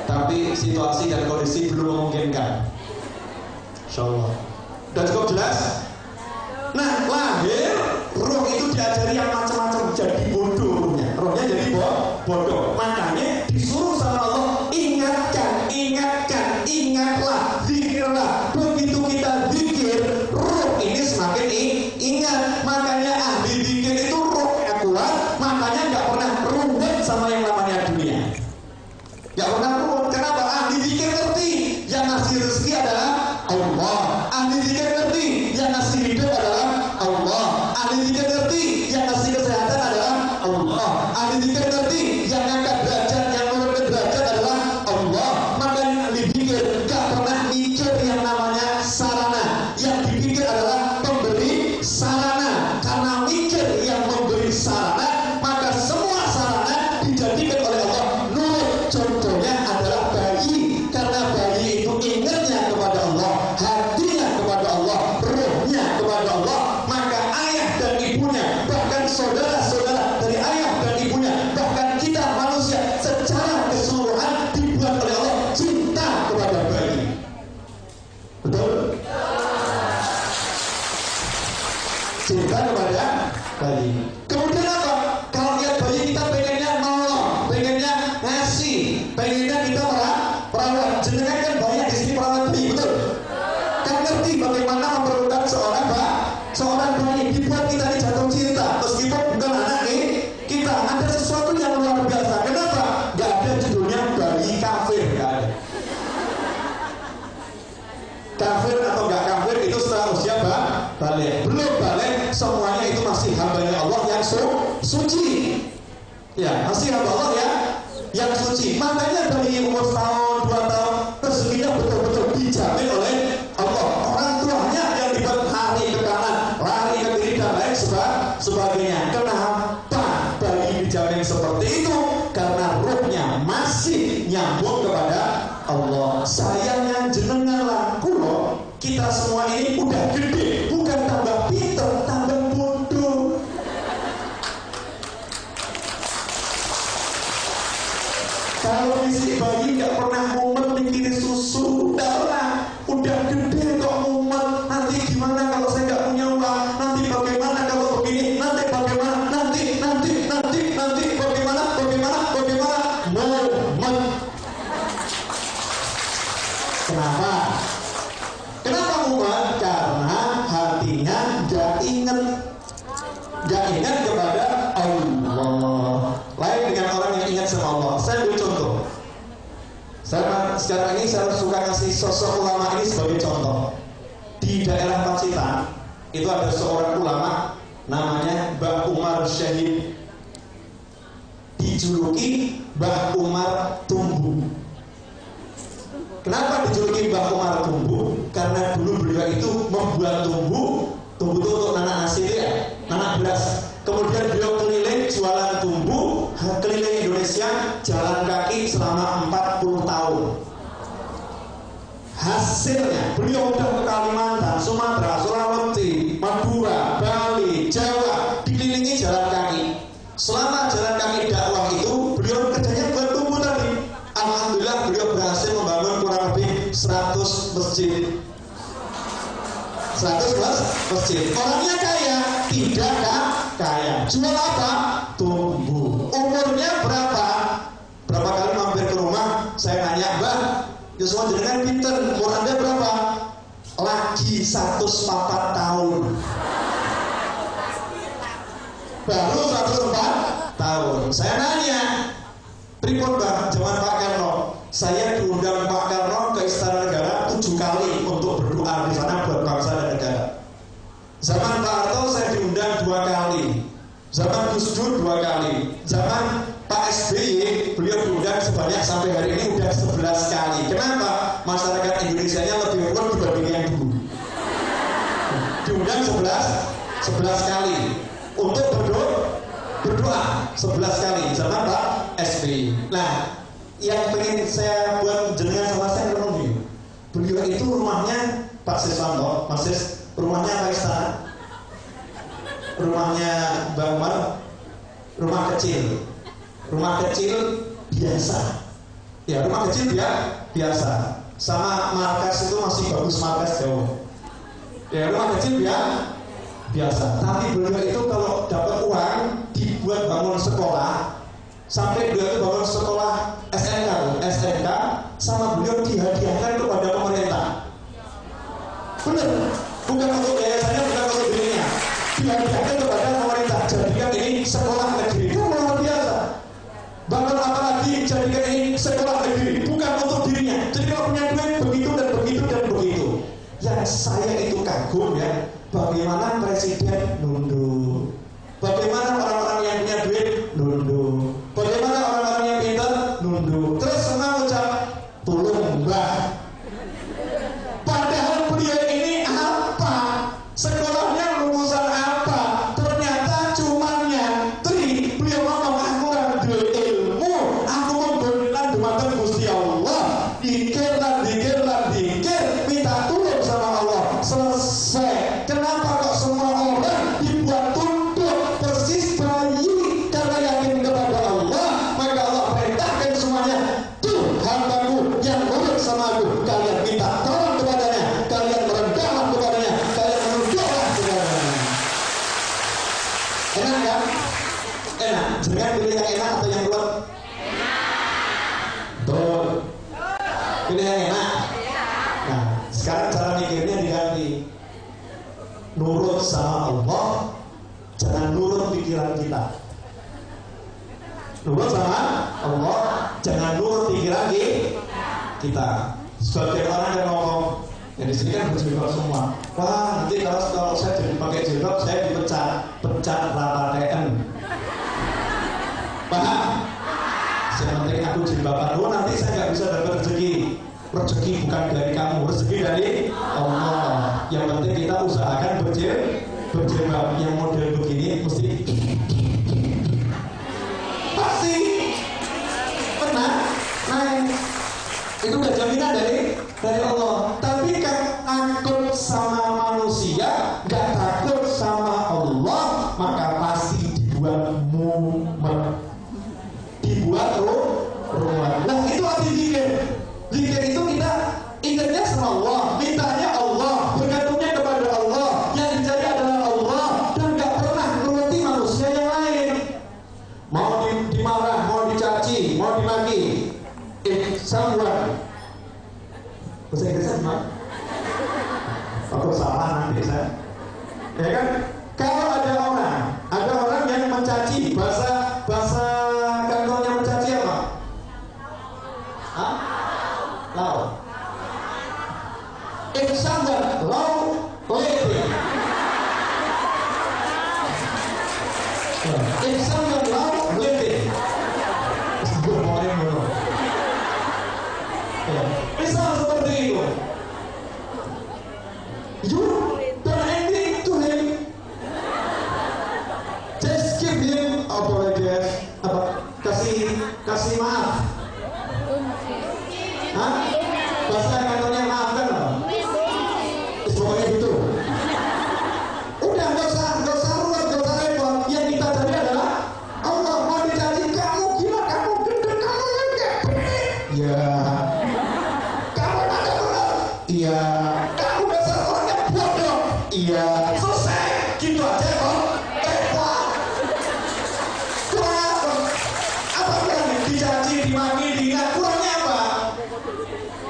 Tapi situasi dan kondisi belum memungkinkan. Insyaallah. Dan cukup jelas? Nah, lahir roh itu diajari yang macam-macam, jadi bodoh rohnya. Rohnya jadi bodoh. Makanya disuruh sama Allah, ingatkan, ingatlah, zikirlah. Begitu kita zikir, roh ini semakin ingat. Makanya ahli zikir itu rohnya kuat, makanya nggak pernah ruwet sama yang namanya dunia. Nggak pernah ruwet. Kenapa? Ahli zikir ngerti yang ngasih rezeki adalah Allah. Ahli zikir ngerti yang ngasih hidup adalah Allah. Ahli zikir ngerti yang ngasih kesehatan adalah Allah. Ahli zikir ngerti yang ngangkat derajat, yang menurunkan derajat adalah Allah. Makanya ahli zikir gak pernah mikir yang namanya sarana. Yang dipikir adalah pemberi sarana. Karena mikir yang memberi sarana, maka semua sarana dijadikan oleh Allah nurut. Contohnya adalah bayi. Karena bayi itu ingatnya kepada Allah, hatinya kepada Allah, rohnya kepada Allah. Maka ayah dan ibunya, bahkan saudara-saudara dari ayah dan ibunya, bahkan kita manusia secara keseluruhan dibuat oleh Allah cinta kepada bayi. Betul? Cinta kepada bayi. Kemudian apa? Kalau lihat bayi kita pengennya nolong, pengennya ngasih, pengennya kita perawat. Jenengan kan banyak di sini perawat bayi, betul? Kan ngerti bagaimana memerlukan seorang bayi. Dibuat kita ini jatuh cinta, meskipun bukan anak kita. Ada sesuatu yang luar biasa. Kenapa? Gak ada judulnya bayi kafir, gak ada. Kafir atau gak kafir itu setelah usia balik. Belum balik, semuanya itu masih hambanya Allah yang suci. Ya, masih hamba Allah ya yang suci. Makanya dari umur tahun 2 tahun rezekinya betul-betul dijamin oleh Allah. Orang tuanya yang dibuat lari ke kanan, lari ke kiri dan lain sebagainya. Kenapa bayi dijamin seperti itu? Karena ruhnya masih nyambung kepada Allah. Sayangnya jenengan laku loh. Kita semua ini udah gede, bukan tambah pinter, tambah bodoh. Kalau isi bayi nggak pernah mumet mikirin susu, udah gede kok mumet. Nanti gimana kalau saya nggak punya uang? Nanti bagaimana kalau begini? Nanti bagaimana? Nanti bagaimana? Mumet. Kenapa? Kenapa mumet? Karena hatinya nggak ingat kepada Allah. Lain dengan orang yang ingat sama Allah. Saya ambil contoh. Sekarang ini saya suka kasih sosok ulama ini sebagai contoh. Di daerah Pacitan itu ada seorang ulama namanya Mbah Umar Syahid, dijuluki Mbah Umar Tumbuh. Kenapa dijuluki Mbah Umar Tumbuh? Karena dulu beliau itu membuat tumbuh itu untuk nanak nasi ya, nanak beras. Kemudian beliau keliling jualan tumbuh keliling Indonesia jalan kaki selama 40 tahun. Hasilnya beliau udah ke Kalimantan, Sumatera, Sulawesi, Madura, Bali, Jawa, dikelilingi jalan kaki. Selama jalan kaki dakwah itu beliau kerjanya buat tumbuh tadi. Alhamdulillah beliau berhasil membangun kurang lebih 100 masjid. 100 masjid. Orangnya kaya, tidak kaya. Jual apa? Tumbuh. Umurnya berapa? Berapa kali mampir ke rumah, saya nanya, Mbak, Yusuf jenengan pinter, umur Anda berapa? Lagi 104 tahun. Baru 104 tahun. Saya nanya, pripun Mbak, zaman Pak Karno? Saya diundang Pak Karno ke Istana Negara 7 kali untuk berdoa di sana buat bangsa dan negara. Zaman Pak Harto saya diundang 2 kali. beliau diundang sebanyak sampai hari ini udah 11 kali. Kenapa? Masyarakat Indonesia-nya lebih aware dibanding yang dulu. Diundang 11 kali untuk berdoa 11 kali sama Pak SBY. Nah, yang pengen saya buat jenengan sama saya renungi. Beliau itu rumahnya Pak Siswanto, Mas Sis, rumahnya apa istana? Rumahnya Bang Umar, rumah kecil biasa. Ya, rumah kecil biasa. Sama markas itu masih bagus, markas jauh. Ya, rumah kecil biasa. Tapi beliau itu kalau dapat uang dibuat bangun sekolah, sampai beliau itu bangun sekolah SMK sama beliau dihadiahkan kepada pemerintah. Benar, bukan untuk yayasannya, bukan untuk dirinya, dihadiahkan kepada pemerintah. Jadikan ini sekolah negeri, itu luar biasa. Bangun apa lagi, jadikan ini sekolah negeri, bukan untuk dirinya. Jadi kalau punya duit begitu dan begitu dan begitu. Yang saya itu kagum ya, bagaimana presiden nunduk, bagaimana orang-orang yang punya duit nunduk, bagaimana orang-orang yang pintar nunduk, terus semua ucap tolong mbah. Padahal beliau ini apa? Sekolahnya lulusan apa? Ternyata cuma nyantri. Beliau ngomong aku ada ilmu, aku memberikan dumateng Gusti Allah. Dikir, minta tolong sama Allah. Selesai. Kenapa kok semua orang dibuat tunduk persis bayi karena yakin kepada Allah? Maka Allah perintahkan semuanya, tuh hambaku yang nurut sama aku, kalian minta tolong kepadanya, kalian merendahlah kepadanya, kalian menunduklah kepadanya. Enak kan? Enak. Jangan pilih yang enak atau yang kuat. Betul. Pilih yang enak. Nah, sekarang cara mikirnya diganti. Nurut sama Allah, jangan nurut pikiran kita. Nurut sama Allah, jangan nurut pikiran kita. Sebagian orang yang ngomong, ya di sini kan berjilbab semua. Wah, nanti kalau saya jadi pakai jilbab, saya dipecat rata TN. Paham? Yang penting aku jilbaban. Oh, nanti saya nggak bisa dapat rezeki. Rezeki bukan dari kamu, rezeki dari Allah. Yang penting kita usahakan berjilbab. Yang model begini mesti pasti pernah naik. Itu udah jaminan dari Allah. Tapi kan takut sama manusia, gak takut sama Allah, maka pasti dibuat rumah. Nah, itu arti zikir. Zikir itu kita ingatnya sama Allah, mintanya Allah, bergantungnya kepada Allah, yang dicari adalah Allah, dan gak pernah nuruti manusia yang lain. Mau dimarah, mau dicaci, mau dimaki, someone. Bahasa Inggrisnya gimana? Aku salah nanti saya. Ya kan? Kalau ada orang yang mencaci, bahasa kantornya mencaci apa? Hah? Lau. If someone lady. If someone lady. Misal seperti itu. You don't anything to him. Just give him kasih maaf. Hah? Bahasa kantornya maafkan loh. Pokoknya gitu. Udah gak usah ruwet, gak usah repot. Yang kita cari adalah Allah. Mau dicari kamu gila, kamu gendut, kamu lengkap. Ya. Kamu ada benar. Iya. Kamu dasar orangnya bodoh. Iya. Selesai. Gitu aja kok. Dicaci, dimaki, diingat, kurangnya apa?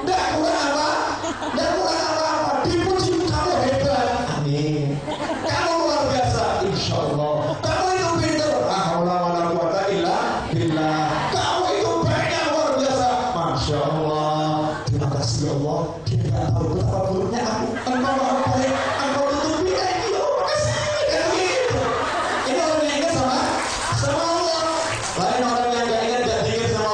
Nggak kurang apa-apa. Dipuji kamu hebat. Amin. Kamu luar biasa. Insya Allah. Kamu itu pintar. La haula wala quwwata illa billah. Kamu itu baiknya luar biasa. Masya Allah. Terima kasih ya Allah. Dia tidak tahu betapa buruknya aku. Engkau maha baik. Engkau tutupi kayak gitu. Makasih. Kayak gitu. Ini orang yang ingat sama Allah. Lain orang yang gak ingat, gak dikir sama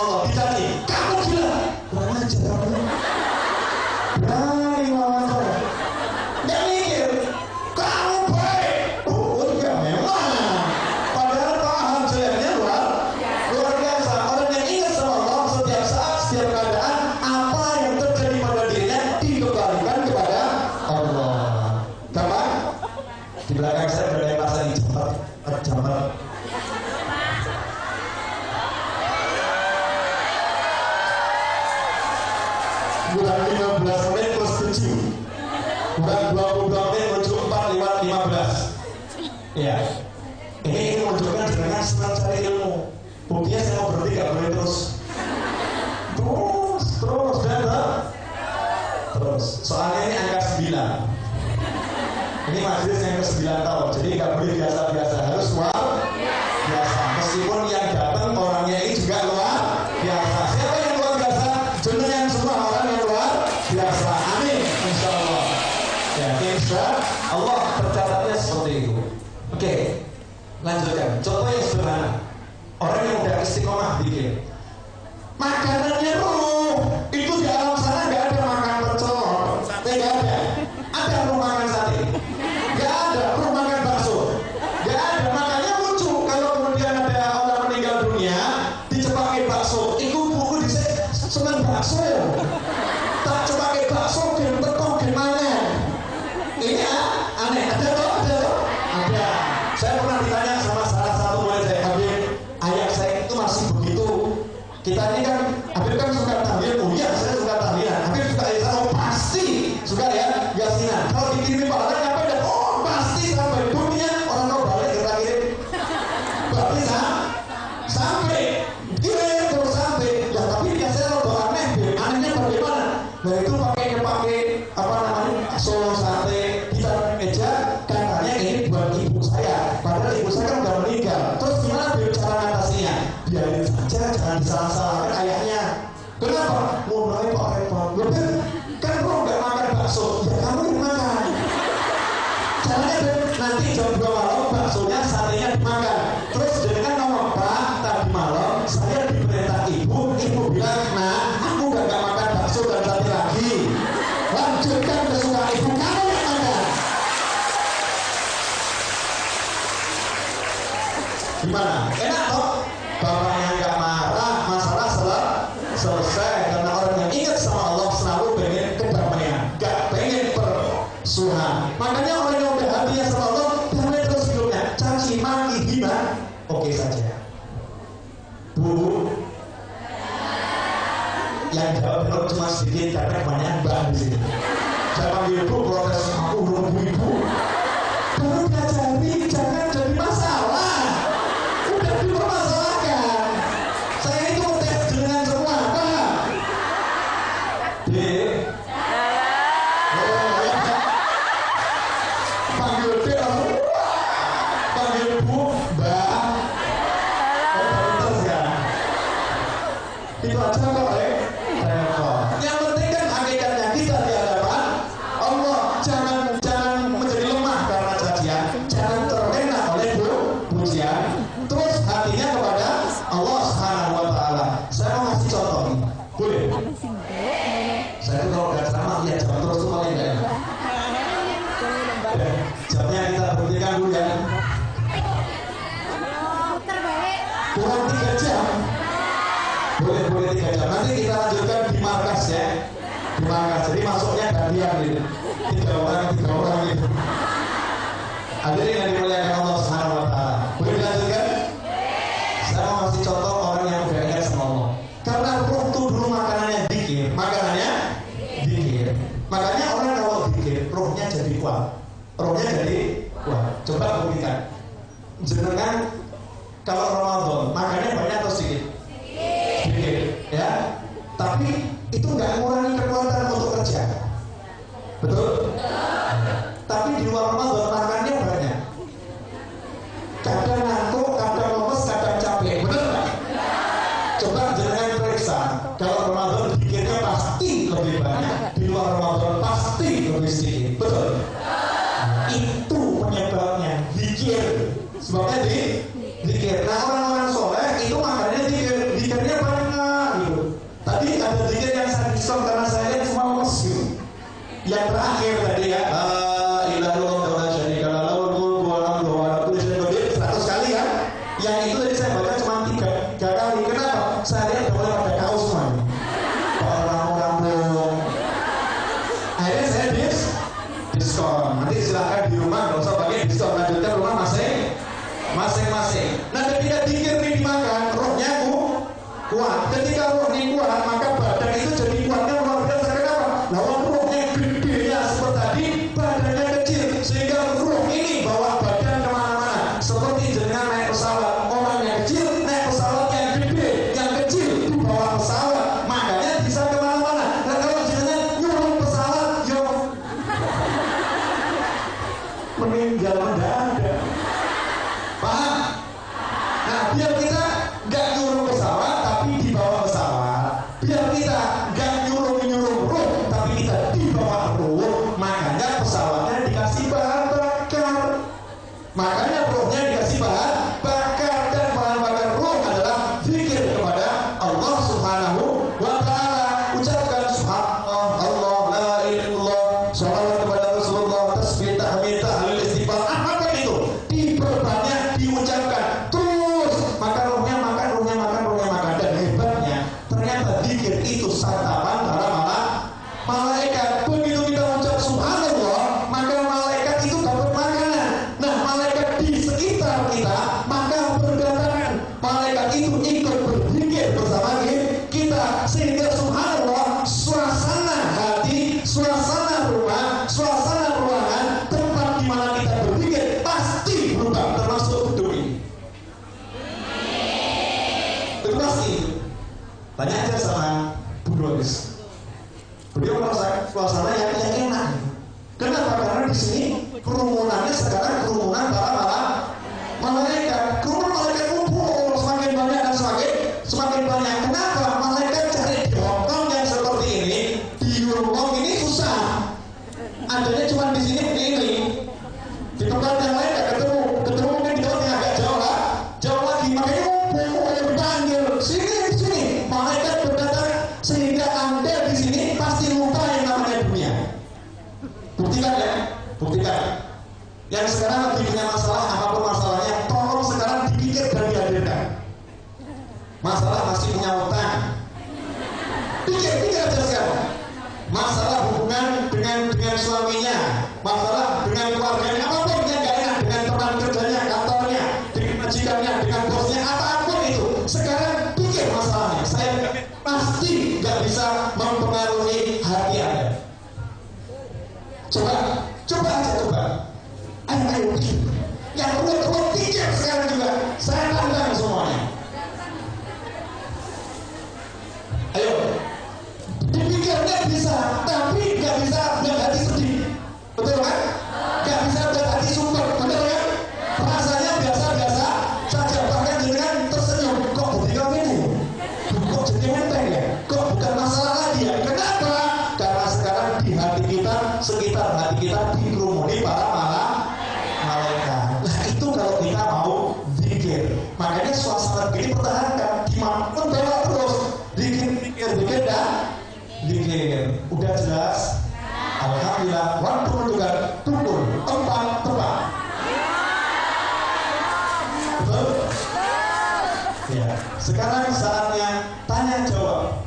Bukan 22 menit menuju 4 lewat 15. Ya. Ini menunjukkan dengan senang cari ilmu. Buktinya saya mau berhenti gak boleh terus. Terus dan terus. Soalnya ini angka 9. Ini majelis yang ke-9 tahun. Jadi gak boleh biasa-biasa, harus luar biasa. Meskipun yang datang orangnya ini juga luar biasa. Siapa yang luar biasa? Jenengan semua orang yang luar biasa. Amin. Insya Allah. Ya, insya Allah tercatatnya seperti itu. Oke, lanjutkan. Contoh yang sederhana. Orang yang udah istiqomah bikin makanannya itu di alam sana nggak ada makan pecel, nggak ada. Ada makan sate, nggak ada makan bakso, nggak ada. Makanya lucu kalau kemudian ada orang meninggal dunia dicepakai bakso, itu buku di seneng bakso ya. Tak cepakai bakso dan teko gimana? Ini aneh. Ada toh? Ada. Saya pernah ditanya sama salah satu murid saya, Habib, ayah saya itu masih begitu. Kita ini kan, Habib kan suka tahlil, iya saya suka tahlilan. Habib suka Yasin, pasti suka ya Yasinan. Kalau dikirimi pahala nyampe dan pasti sampai dunia orang mau balik kita kirim. Berarti sampai, kirim terus sampai. Ya tapi biasanya kalau aneh, anehnya bagaimana? Nah itu pakai apa namanya solo sate, kita meja katanya ini buat ibu saya. Padahal ibu saya kan udah meninggal. Terus gimana cara ngatasinya? Biarin saja, jangan disalah-salahkan ayahnya. Kenapa? Mulai kok repot. Kan bro nggak makan bakso, ya kamu yang makan. Caranya nanti jam 2 malam baksonya, satenya dimakan. Terus dengan ngomong, Pak, tadi malam saya diperintah ibu bilang, nah aku nggak makan bakso dan sate lagi. Lanjutkan kesukaan ibu, kamu yang makan. Gimana? Enak toh? Bapaknya nggak marah, masalah selesai. Karena orang yang ingat sama Allah selalu pengen kedamaian, nggak pengen persuhan. Makanya orang yang udah hatinya sama Allah damai terus hidupnya. Caci maki hina, oke saja. Bu, yang jawab cuma sedikit karena banyak mbak di sini. Saya panggil bu, protes aku belum ibu. Baru diajari jangan jadi masalah. Udah dipermasalahkan. Saya itu tes dengan semua, paham? Panggil B, panggil bu, mbak. Terus ya. Itu aja kok, yang penting kan hakikatnya kita di hadapan Allah. Jangan menjadi lemah karena cacian, jangan terlena oleh pujian. Terus hatinya kepada Allah Subhanahu wa Ta'ala. Saya mau ngasih contoh nih, boleh? Saya tuh kalau nggak sama lihat jam terus tuh paling nggak enak. Jamnya kita berhentikan dulu ya. Kurang 3 jam. Boleh 3 jam. Nanti kita lanjutkan di markas ya. Di markas. Jadi masuknya gantian gitu. 3 orang gitu. Hadirin yang dimuliakan Allah Subhanahu wa Ta'ala. Boleh dilanjutkan? Saya mau kasih contoh orang yang udah ingat sama Allah. Karena ruh tuh dulu makanannya dikir. Makanya orang kalau dikir, ruhnya jadi kuat. Coba buktikan. Jenengan kalau Ramadan makannya banyak atau sedikit? Sedikit, ya. Tapi itu nggak mengurangi kekuatan untuk kerja. Betul? Tapi di luar Ramadan makannya banyak. Kadang ngantuk, kadang lemes, kadang capek. Betul nggak? Coba jangan periksa. Kalau Ramadan pikirnya pasti lebih banyak. Di luar Ramadan pasti lebih sedikit. Betul? Itu penyebabnya zikir. Sebabnya zikir. Nah orang-orang soleh itu makannya zikirnya banyak gitu. Tadi ada zikir yang saya diskon karena saya lihat semua lemes gitu. Yang terakhir tadi ya, la ilaha illallah wa la syarika lahu lahul mulku wa lahul hamdu wa ala kulli syai'in qadir 100 kali kan. Yang itu tadi saya baca cuma 3 kali. Kenapa? Saya lihat udah mulai pada kaos semua. Orang-orang belum. Akhirnya saya diskon. Nanti silakan di rumah nggak usah pakai diskon, lanjutkan rumah masing-masing. Nah ketika zikir ini dimakan, rohnya kuat. Ketika rohnya kuat, maka badan itu jadi kuatnya luar biasa. Kenapa? Lawan rohnya gedenya seperti tadi biar kita nggak nyuruh ruh, tapi kita dibawa ruh. Makanya pesawatnya dikasih bahan bakar, makanya ruhnya dikasih bahan bakar, dan bahan bakar ruh adalah zikir kepada Allah Subhanahu wa Ta'ala. Ucapkan subhanallah, Allah la ilaha illallah, sholawat kepada Rasulullah, tasbih, tahmid, tahlil, istighfar, apa itu diperbanyak diucapkan terus, maka ruhnya makan, dan hebatnya ternyata zikir itu santapan para malaikat. Begitu kita ucap subhanallah, maka malaikat itu dapat makanan. Nah, malaikat di sekitar kita maka berdatangan, malaikat itu ikut berzikir bersama kita, sehingga subhanallah suasana hati, suasana rumah, suasana ruangan, tempat di mana kita berzikir pasti berubah, termasuk hidup ini. Itu pasti. Tanya aja sama Bu Doris. Beliau merasa suasana yang enak. Kenapa? Karena di sini kerumunannya sekarang kerumunan para malaikat. Kerumunan malaikat kumpul semakin banyak dan semakin banyak. Kenapa? Malaikat cari di Hongkong yang seperti ini, di Hongkong ini susah. Adanya cuma di sini begini. Di tempat yang lain nggak ketemu mungkin di tempat yang agak jauh lagi. Makanya kumpul dipanggil sini. Malaikat berdatang sehingga Anda di sini pasti lupa yang namanya dunia. Buktikan ya, buktikan. Yang sekarang lagi punya masalah, apapun masalahnya, tolong sekarang dipikir dan dihadirkan. Masalah masih punya utang, pikir aja sekarang. Masalah hubungan dengan suaminya, masalah dengan keluarganya, apapun yang gak enak, dengan teman kerjanya, kantornya, dengan majikannya, dengan bosnya, apapun itu. Sekarang pikir masalahnya. Saya pasti gak bisa mempengaruhi hati Anda. Coba aja. Ayo pikir. Yang ruwet pikir sekarang juga. Saya tantang semuanya. Ayo. Dipikirnya bisa, tapi gak bisa buat hati sedih. Betul kan? Gak bisa buat hati sumber. Betul kan? Rasanya biasa-biasa saja. Bahkan jenengan tersenyum. Kok begitu ini? Kok jadi menteng ya? Kok bukan masalah lagi ya? Kenapa? Karena sekarang di hati kita, sekitar hati kita dikerumuni para malaikat. Nah itu kalau kita mau zikir. Makanya suasana begini pertahankan. Dimanapun bawa terus. Zikir dan zikir. Udah jelas? Alhamdulillah. Waktu menentukan tukul, tempat tepat. Betul? Ya. Sekarang saatnya tanya jawab.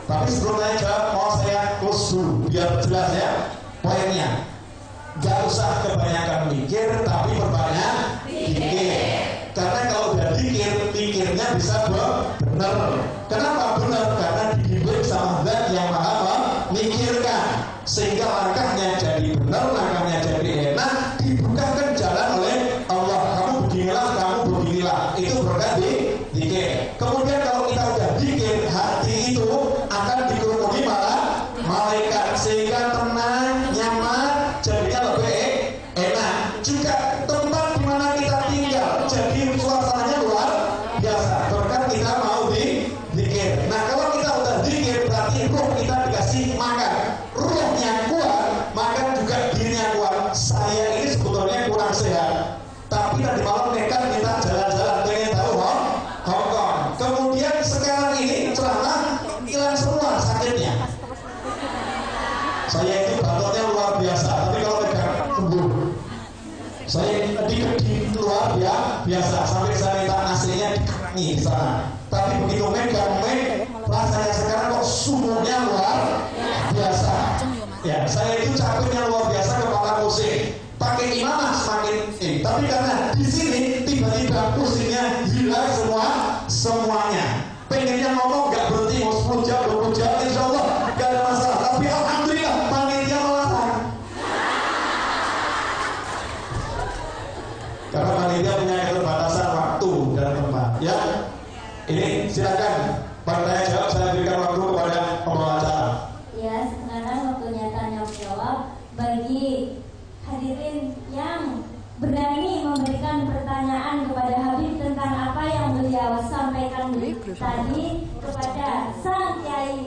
Tapi sebelum tanya jawab, mau saya close dulu biar jelas ya poinnya. Gak usah kebanyakan mikir, tapi perbanyak zikir. Karena kalau udah zikir, pikirnya bisa benar. Kenapa benar? Karena dibimbing sama Zat yang Maha memikirkan, sehingga langkahnya jadi benar, langkahnya jadi enak, dibukakan jalan oleh Allah. Kamu beginilah, itu berkat zikir. Kemudian kalau kita udah zikir, hati itu akan dikerumuni para malaikat, sehingga tenang, nyaman, jadinya lebih enak. Juga tempat di mana kita tinggal jadi suasananya luar biasa berkat kita mau zikir. Nah kalau kita udah zikir berarti ruh kita dikasih makan, ruhnya kuat, maka juga dirinya kuat. Saya ini sebetulnya kurang sehat, tapi tadi malam nekat kita jalan-jalan pengen tahu Hongkong. Kemudian sekarang ini ceramah hilang semua sakitnya. Saya itu batuknya luar biasa, tapi kalau pegang sembuh. Saya di luar biasa sampai saya minta AC-nya dikerangi di sana. Tapi begitu megang rasanya sekarang kok sumurnya luar biasa. Ya, saya itu capeknya luar biasa, kepala pusing. Pakai imamah semakin tapi karena di sini tiba-tiba pusingnya hilang semuanya. Pengennya ngomong nggak berhenti, mau 10 jam, 20 jam, insya Allah nggak ada masalah. Tapi alhamdulillah panitia melarang. Karena panitia punya keterbatasan waktu dan tempat. Ya, ini silakan bertanya jawab. Saya berikan waktu kepada pembawa acara. Ya, sekarang waktunya tanya jawab bagi hadirin yang berani memberikan pertanyaan kepada Habib tentang apa yang beliau sampaikan tadi kepada Sang Kiai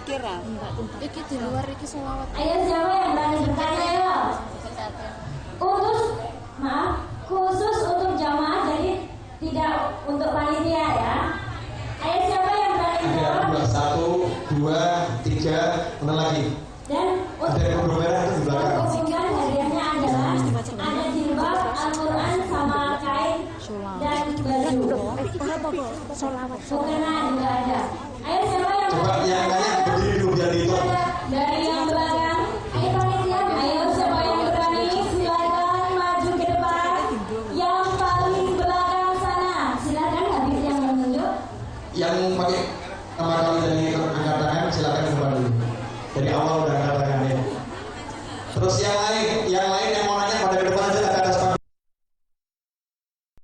mikir ah. Iki di luar iki selawat. Ayo siapa yang berani bertanya ya? Khusus untuk jamaah, jadi tidak untuk panitia ya. Ayo siapa yang berani jawab? Ada 1, 2, 3, mana lagi? Dan Ada yang merah itu di belakang. Umumkan hadiahnya adalah ada jilbab, Al-Quran sama kain dan baju. Mukena juga ada. Ayo siapa yang Coba yang nanya berdiri dulu biar dihitung. dari yang belakang? Ayo panitia. Ayo siapa yang berani? Silakan maju ke depan. Yang paling belakang sana. Silakan Habib yang menunjuk. Yang pakai nama kali dari angkat tangan silakan ke depan dulu. Dari awal udah angkat tangan ya. Terus yang lain